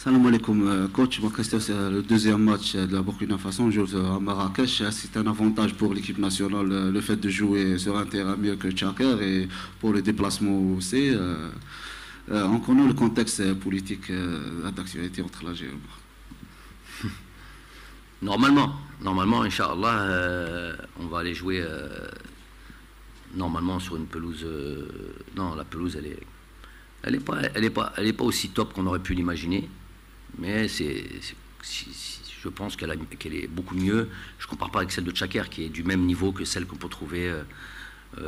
Salam alaikum, coach. Ma question, c'est le deuxième match de la Burkina Faso. On joue à Marrakech. C'est un avantage pour l'équipe nationale, le fait de jouer sur un terrain mieux que Tchaker et pour le déplacement aussi. On connaît le contexte politique d'actualité entre l'Algérie et le Maroc. Normalement, Inch'Allah, on va aller jouer normalement sur une pelouse. Non, la pelouse, elle est pas aussi top qu'on aurait pu l'imaginer, mais je pense qu'elle est beaucoup mieux. Je compare pas avec celle de Tchaker, qui est du même niveau que celle qu'on peut trouver, je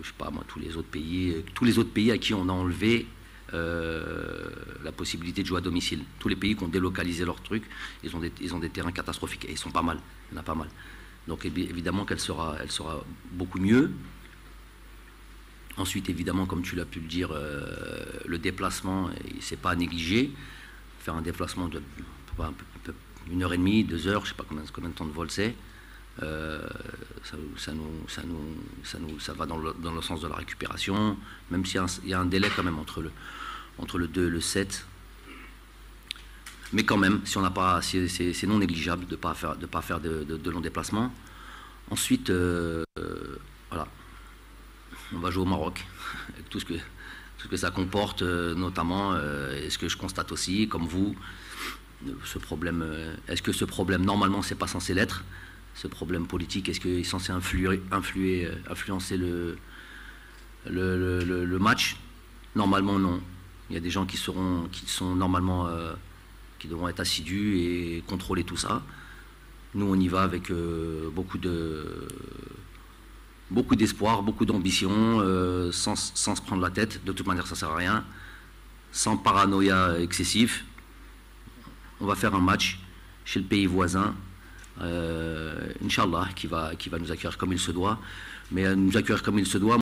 sais pas moi, tous les autres pays à qui on a enlevé la possibilité de jouer à domicile. Tous les pays qui ont délocalisé leurs trucs, ils ont des terrains catastrophiques et ils sont pas mal. Il y en a pas mal. Donc évidemment qu'elle sera beaucoup mieux. Ensuite, évidemment, comme tu l'as pu le dire, le déplacement, c'est pas à négliger. Faire un déplacement de 1h30, 2 heures, je sais pas combien de temps de vol c'est. Ça va dans le sens de la récupération, même s'il y a un délai quand même entre le 2 et le 7. Mais quand même, si on n'a pas, c'est non négligeable de pas faire de longs déplacements. Ensuite, voilà, on va jouer au Maroc, avec tout ce que ça comporte, notamment, et ce que je constate aussi, comme vous, ce problème. Est-ce que ce problème, normalement, c'est pas censé l'être? Ce problème politique, est-ce qu'il est censé influencer le match? Normalement, non. Il y a des gens qui sont normalement, qui devront être assidus et contrôler tout ça. Nous, on y va avec beaucoup d'espoir, beaucoup d'ambition, sans se prendre la tête. De toute manière, ça ne sert à rien. Sans paranoïa excessif. On va faire un match chez le pays voisin. Inch'Allah, qui va nous accueillir comme il se doit. Mais nous accueillir comme il se doit.